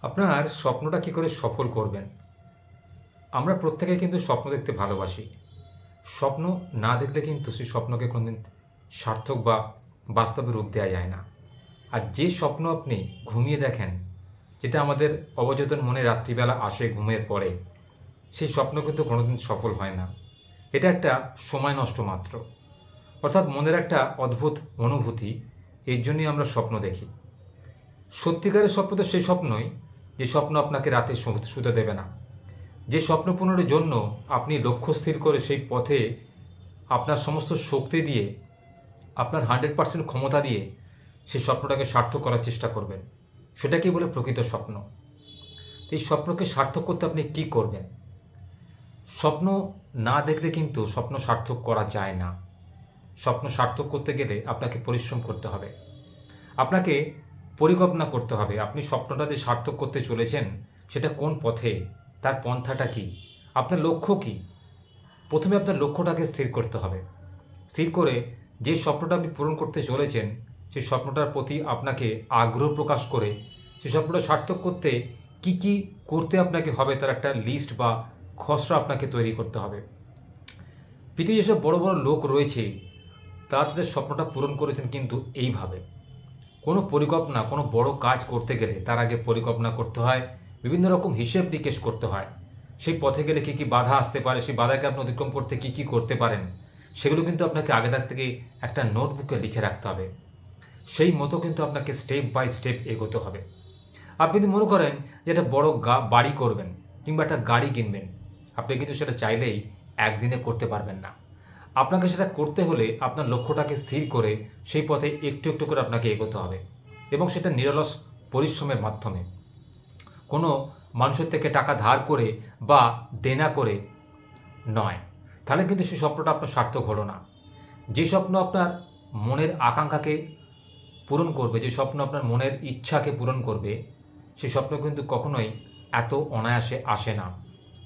আপনার স্বপ্নটা কী করে সফল করবেন? আমরা প্রত্যেকে কিন্তু স্বপ্ন দেখতে ভালোবাসি। স্বপ্ন না দেখলে কিন্তু সেই স্বপ্নকে কোনোদিন সার্থক বা বাস্তবে রূপ দেওয়া যায় না। আর যে স্বপ্ন আপনি ঘুমিয়ে দেখেন, যেটা আমাদের অবচেতন মনে রাত্রিবেলা আসে ঘুমের পরে, সেই স্বপ্ন কিন্তু কোনোদিন সফল হয় না। এটা একটা সময় নষ্ট মাত্র। অর্থাৎ মনের একটা অদ্ভুত অনুভূতি, এর জন্যই আমরা স্বপ্ন দেখি। সত্যিকারের স্বপ্ন তো সেই স্বপ্নই যে স্বপ্ন আপনাকে রাতে শুতে দেবে না। যে স্বপ্ন পূরণের জন্য আপনি লক্ষ্য স্থির করে সেই পথে আপনার সমস্ত শক্তি দিয়ে, আপনার 100% ক্ষমতা দিয়ে সেই স্বপ্নটাকে সার্থক করার চেষ্টা করবেন, সেটাকেই বলে প্রকৃত স্বপ্ন। এই স্বপ্নকে সার্থক করতে আপনি কি করবেন? স্বপ্ন না দেখলে কিন্তু স্বপ্ন সার্থক করা যায় না। স্বপ্ন সার্থক করতে গেলে আপনাকে পরিশ্রম করতে হবে, আপনাকে পরিকল্পনা করতে হবে। আপনি স্বপ্নটা যে সার্থক করতে চলেছেন সেটা কোন পথে, তার পন্থাটা কী, আপনার লক্ষ্য কী। প্রথমে আপনার লক্ষ্যটাকে স্থির করতে হবে। স্থির করে যে স্বপ্নটা আপনি পূরণ করতে চলেছেন সেই স্বপ্নটার প্রতি আপনাকে আগ্রহ প্রকাশ করে সেই স্বপ্নটা সার্থক করতে কি কি করতে আপনাকে হবে তার একটা লিস্ট বা খসড়া আপনাকে তৈরি করতে হবে। পৃথিবীর যেসব বড় বড় লোক রয়েছে তারা তাদের স্বপ্নটা পূরণ করেছেন কিন্তু এইভাবে। কোনো পরিকল্পনা, কোনো বড় কাজ করতে গেলে তার আগে পরিকল্পনা করতে হয়, বিভিন্ন রকম হিসেব নিকেশ করতে হয়। সেই পথে গেলে কী কী বাধা আসতে পারে, সেই বাধাকে আপনি অতিক্রম করতে কী কী করতে পারেন, সেগুলো কিন্তু আপনাকে আগে থেকে একটা নোটবুকে লিখে রাখতে হবে। সেই মতো কিন্তু আপনাকে স্টেপ বাই স্টেপ এগোতে হবে। আপনি যদি মনে করেন যে একটা বড় বাড়ি করবেন কিংবা একটা গাড়ি কিনবেন, আপনি কিন্তু সেটা চাইলেই একদিনে করতে পারবেন না। আপনাকে সেটা করতে হলে আপনার লক্ষ্যটাকে স্থির করে সেই পথে একটু একটু করে আপনাকে এগোতে হবে, এবং সেটা নিরলস পরিশ্রমের মাধ্যমে। কোনো মানুষের থেকে টাকা ধার করে বা দেনা করে নয়, তাহলে কিন্তু সেই স্বপ্নটা আপনার সার্থক হলো না। যে স্বপ্ন আপনার মনের আকাঙ্ক্ষাকে পূরণ করবে, যে স্বপ্ন আপনার মনের ইচ্ছাকে পূরণ করবে, সেই স্বপ্ন কিন্তু কখনোই এত অনায়াসে আসে না।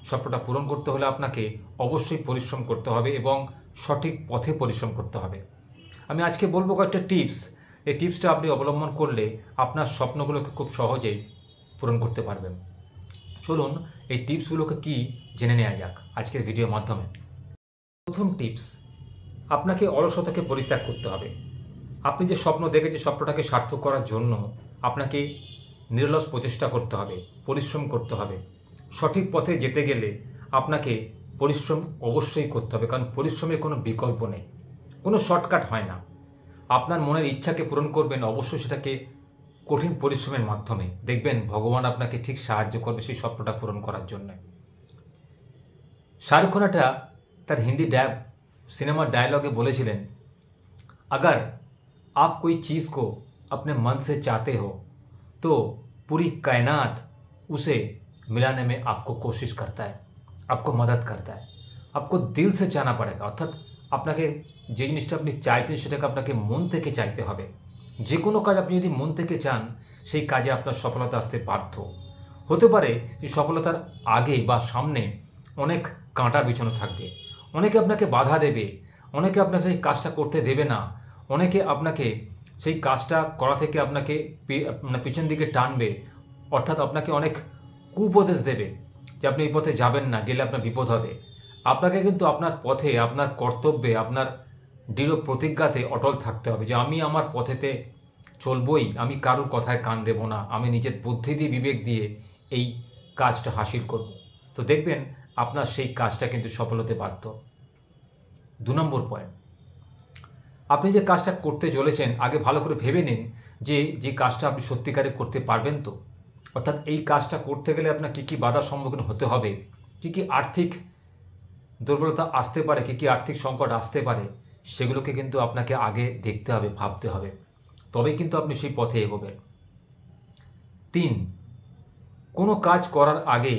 স্বপ্নটা পূরণ করতে হলে আপনাকে অবশ্যই পরিশ্রম করতে হবে এবং সঠিক পথে পরিশ্রম করতে হবে। আমি আজকে বলবো কয়েকটা টিপস। এই টিপসটা আপনি অবলম্বন করলে আপনার স্বপ্নগুলোকে খুব সহজেই পূরণ করতে পারবেন। চলুন এই টিপসগুলোকে কি জেনে নেওয়া যাক আজকের ভিডিওর মাধ্যমে। প্রথম টিপস, আপনাকে অলসতাকে পরিত্যাগ করতে হবে। আপনি যে স্বপ্ন দেখে যে স্বপ্নটাকে সার্থক করার জন্য আপনাকে নিরলস প্রচেষ্টা করতে হবে, পরিশ্রম করতে হবে। সঠিক পথে যেতে গেলে আপনাকে পরিশ্রম অবশ্যই করতে হবে, কারণ পরিশ্রমের কোনো বিকল্প নেই, কোনো শর্টকাট হয় না। আপনার মনের ইচ্ছাকে পূরণ করবেন অবশ্যই সেটাকে কঠিন পরিশ্রমের মাধ্যমে। দেখবেন ভগবান আপনাকে ঠিক সাহায্য করবে সেই স্বপ্নটা পূরণ করার জন্য। শাহরুখ খান তার হিন্দি সিনেমার ডায়লগে বলেছিলেন, अगर आप कोई चीज़ को अपने मन से चाहते हो तो पूरी कायनात उसे मिलाने में आपको कोशिश करता है, आपको मदद करता है। आपको दिल से चाहना पड़ेगा, অর্থাৎ আপনাকে যে জিনিসটা আপনি চাইতেন সেটাকে আপনাকে মন থেকে চাইতে হবে। যে কোনো কাজ আপনি যদি মন থেকে চান সেই কাজে আপনার সফলতা আসতে বাধ্য। হতে পারে যে সফলতার আগে বা সামনে অনেক কাঁটা বিছানো থাকবে, অনেকে আপনাকে বাধা দেবে, অনেকে আপনাকে সেই কাজটা করতে দেবে না, অনেকে আপনাকে সেই কাজটা করা থেকে আপনাকে পিছন দিকে টানবে, অর্থাৎ আপনাকে অনেক কুপদেশ দেবে যে আপনি এই পথে যাবেন না, গেলে আপনার বিপদ হবে। আপনাকে কিন্তু আপনার পথে, আপনার কর্তব্যে, আপনার দৃঢ় প্রতিজ্ঞাতে অটল থাকতে হবে যে আমি আমার পথেতে চলবই, আমি কারোর কথায় কান দেব না, আমি নিজের বুদ্ধি দিয়ে, বিবেক দিয়ে এই কাজটা হাসিল করব। তো দেখবেন আপনার সেই কাজটা কিন্তু সফল হতে বাধ্য। 2 নম্বর পয়েন্ট, আপনি যে কাজটা করতে চলেছেন আগে ভালো করে ভেবে নিন যে কাজটা আপনি সত্যিকারে করতে পারবেন তো। অর্থাৎ এই কাজটা করতে গেলে আপনার কী কী বাধার সম্মুখীন হতে হবে, কী কী আর্থিক দুর্বলতা আসতে পারে, কী কী আর্থিক সংকট আসতে পারে, সেগুলোকে কিন্তু আপনাকে আগে দেখতে হবে, ভাবতে হবে, তবেই কিন্তু আপনি সেই পথে এগোবেন। 3, কোনো কাজ করার আগে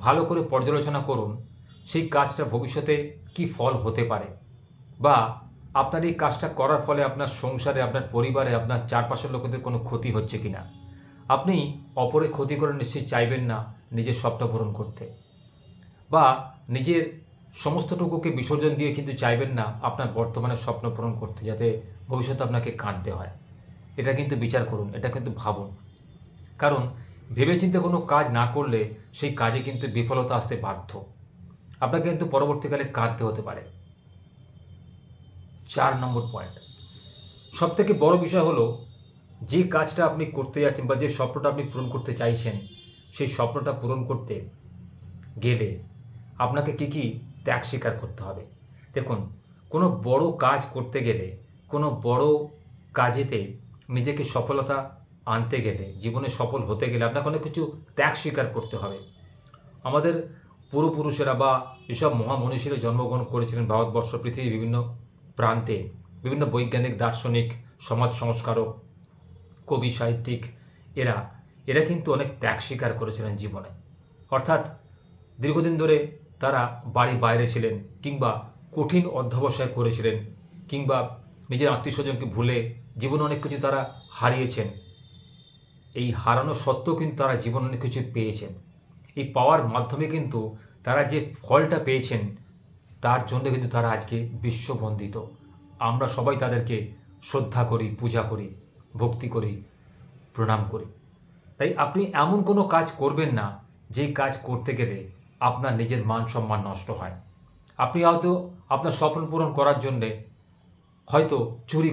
ভালো করে পর্যালোচনা করুন সেই কাজটা ভবিষ্যতে কি ফল হতে পারে, বা আপনার এই কাজটা করার ফলে আপনার সংসারে, আপনার পরিবারে, আপনার চারপাশের লোকেদের কোনো ক্ষতি হচ্ছে কিনা। আপনি অপরের ক্ষতি করে নিশ্চয়ই চাইবেন না নিজের স্বপ্ন পূরণ করতে, বা নিজের সমস্তটুকুকে বিসর্জন দিয়ে কিন্তু চাইবেন না আপনার বর্তমানের স্বপ্ন পূরণ করতে, যাতে ভবিষ্যতে আপনাকে কাঁদতে হয়। এটা কিন্তু বিচার করুন, এটা কিন্তু ভাবুন। কারণ ভেবেচিন্তে কোনো কাজ না করলে সেই কাজে কিন্তু বিফলতা আসতে বাধ্য। আপনাকে কিন্তু পরবর্তীকালে কাঁদতে হতে পারে। 4 নম্বর পয়েন্ট, সবথেকে বড় বিষয় হলো, যে কাজটা আপনি করতে যাচ্ছেন বা যে স্বপ্নটা আপনি পূরণ করতে চাইছেন, সেই স্বপ্নটা পূরণ করতে গেলে আপনাকে কী ত্যাগ স্বীকার করতে হবে। দেখুন, কোনো বড় কাজ করতে গেলে, কোনো বড় কাজেতে নিজেকে সফলতা আনতে গেলে, জীবনে সফল হতে গেলে আপনাকে অনেক কিছু ত্যাগ স্বীকার করতে হবে। আমাদের পূর্বপুরুষেরা বা যেসব মহামনীষীরা জন্মগ্রহণ করেছিলেন ভারতবর্ষ, পৃথিবীর বিভিন্ন প্রান্তে, বিভিন্ন বৈজ্ঞানিক, দার্শনিক, সমাজ সংস্কারক, কবি, সাহিত্যিক, এরা কিন্তু অনেক ত্যাগ স্বীকার করেছিলেন জীবনে। অর্থাৎ দীর্ঘদিন ধরে তারা বাড়ির বাইরে ছিলেন, কিংবা কঠিন অধ্যবসায় করেছিলেন, কিংবা নিজের আত্মীয়স্বজনকে ভুলে জীবনে অনেক কিছু তারা হারিয়েছেন। এই হারানো সত্ত্বেও কিন্তু তারা জীবনে অনেক কিছু পেয়েছেন। এই পাওয়ার মাধ্যমে কিন্তু তারা যে ফলটা পেয়েছেন, তার জন্য কিন্তু তারা আজকে বিশ্ববন্দিত। আমরা সবাই তাদেরকে শ্রদ্ধা করি, পূজা করি, ভক্তি করি, প্রণাম করি। তাই আপনি এমন কোনো কাজ করবেন না যেই কাজ করতে গেলে আপনার নিজের মান সম্মান নষ্ট হয়। আপনি হয়তো আপনার স্বপ্ন পূরণ করার জন্যে হয়তো চুরি